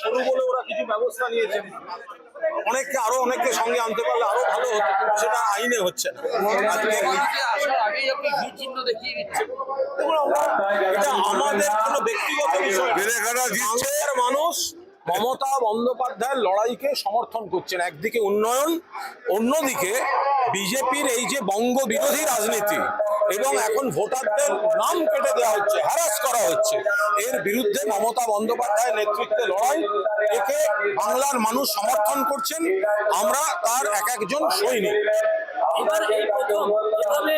শুরু বলে ওরা কিছু ব্যবস্থা নিয়েছে, অনেককে আরো অনেককে সঙ্গে আনতে পারলে আরো ভালো হতো, কিন্তু সেটা আইনে হচ্ছে না। আজকে দেখুন, এটা আমাদের কোনো ব্যক্তিগত বিষয় না। বাংলার মানুষ মমতা বন্দ্যোপাধ্যায়ের লড়াইকে সমর্থন করছেন। একদিকে উন্নয়ন, অন্যদিকে বিজেপির এই যে বঙ্গ বিরোধী রাজনীতি এবং এখন ভোটারদের নাম কেটে দেওয়া হচ্ছে, হ্যারাস করা হচ্ছে, এর বিরুদ্ধে মমতা বন্দ্যোপাধ্যায়ের নেতৃত্বে লড়াই, একে বাংলার মানুষ সমর্থন করছেন। আমরা তার এক একজন সৈনিক। এবার এই প্রথম এভাবে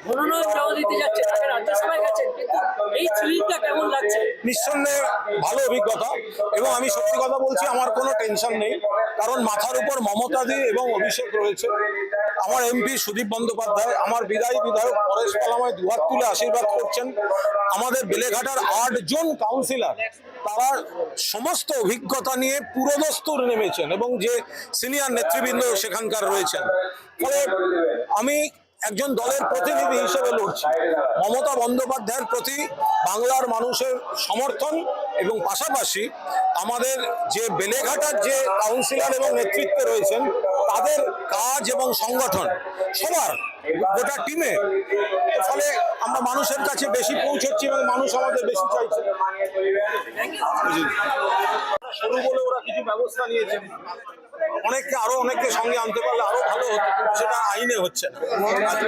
মনোনয়ন জমা দিতে যাচ্ছে, তাকে রাজ্যসভায় গেছেন, কিন্তু এই ফিলিংটা কেমন লাগছে? নিঃসন্দেহে ভালো অভিজ্ঞতা, এবং আমি সত্যি কথা বলছি, আমার কোনো টেনশন নেই, কারণ মাথার উপর মমতাদি এবং অভিষেক রয়েছে। আমার এমপি সুদীপ বন্দ্যোপাধ্যায়, আমার বিদায়ী বিধায়ক পরেশ পালামায় দুহাত তুলে আশীর্বাদ করছেন। আমাদের বেলেঘাটার 8 জন কাউন্সিলর, তারা সমস্ত অভিজ্ঞতা নিয়ে পুরোদস্তুর নেমেছেন, এবং যে সিনিয়র নেতৃবৃন্দ সেখানকার রয়েছেন। ফলে আমি একজন দলের প্রতিনিধি হিসেবে লড়ছি। মমতা বন্দ্যোপাধ্যায়ের প্রতি বাংলার মানুষের সমর্থন, এবং পাশাপাশি আমাদের যে বেলেঘাটার যে কাউন্সিলর এবং নেতৃত্বে রয়েছেন, তাদের কাজ এবং সংগঠন সবার গোটা টিমে, ফলে আমরা মানুষের কাছে বেশি পৌঁছচ্ছি এবং মানুষ আমাদের বেশি চাইছে। শুরু বলে ওরা কিছু ব্যবস্থা নিয়েছে, অনেককে আরো অনেককে সঙ্গে আনতে পারলে আরো ভালো হতো, কিন্তু সেটা আইনে হচ্ছে না। আজকে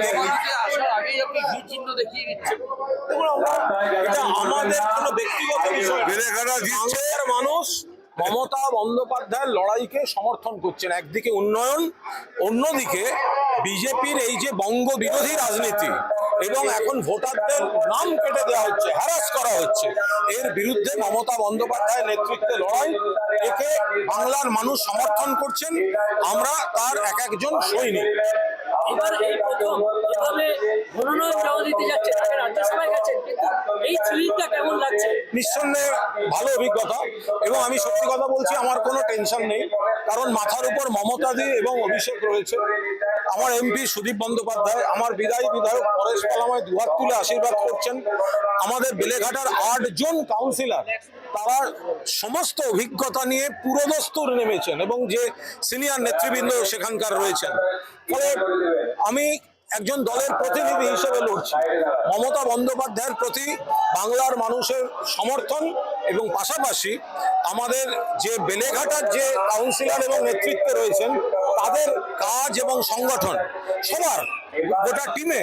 এটা আমাদের কোনো ব্যক্তিগত বিষয় না। বাংলার মানুষ মমতা বন্দ্যোপাধ্যায়ের লড়াইকে সমর্থন করছেন। একদিকে উন্নয়ন, অন্যদিকে বিজেপির এই যে বঙ্গ বিরোধী রাজনীতি এবং এখন ভোটারদের নাম কেটে দেওয়া হচ্ছে, হ্যারাস করা হচ্ছে, এর বিরুদ্ধে মমতা বন্দ্যোপাধ্যায়ের নেতৃত্বে লড়াই, একে বাংলার মানুষ সমর্থন করছেন। আমরা তার এক একজন সৈনিক। এবার এই প্রথম এভাবে মনোনয়ন জমা দিতে যাচ্ছে, তাকে রাজ্যসভায় গেছেন, কিন্তু এই ফিলিংটা কেমন লাগছে? নিঃসন্দেহে ভালো অভিজ্ঞতা, এবং আমি সত্যি কথা বলছি, আমার কোনো টেনশন নেই, কারণ মাথার উপর মমতাদি এবং অভিষেক রয়েছে। আমার এমপি সুদীপ বন্দ্যোপাধ্যায়, আমার বিদায়ী বিধায়ক পরেশ পালামায় দুহাত তুলে আশীর্বাদ করছেন। আমাদের বেলেঘাটার 8 জন কাউন্সিলর, তারা সমস্ত অভিজ্ঞতা নিয়ে পুরোদস্তুর নেমেছেন, এবং যে সিনিয়র নেতৃবৃন্দ সেখানকার রয়েছেন। ফলে আমি একজন দলের প্রতিনিধি হিসেবে লড়ছি। মমতা বন্দ্যোপাধ্যায়ের প্রতি বাংলার মানুষের সমর্থন, এবং পাশাপাশি আমাদের যে বেলেঘাটার যে কাউন্সিলর এবং নেতৃত্বে রয়েছেন, তাদের কাজ এবং সংগঠন সবার গোটা টিমে,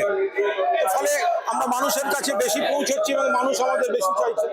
ফলে আমরা মানুষের কাছে বেশি পৌঁছচ্ছি এবং মানুষ আমাদের বেশি চাইছে।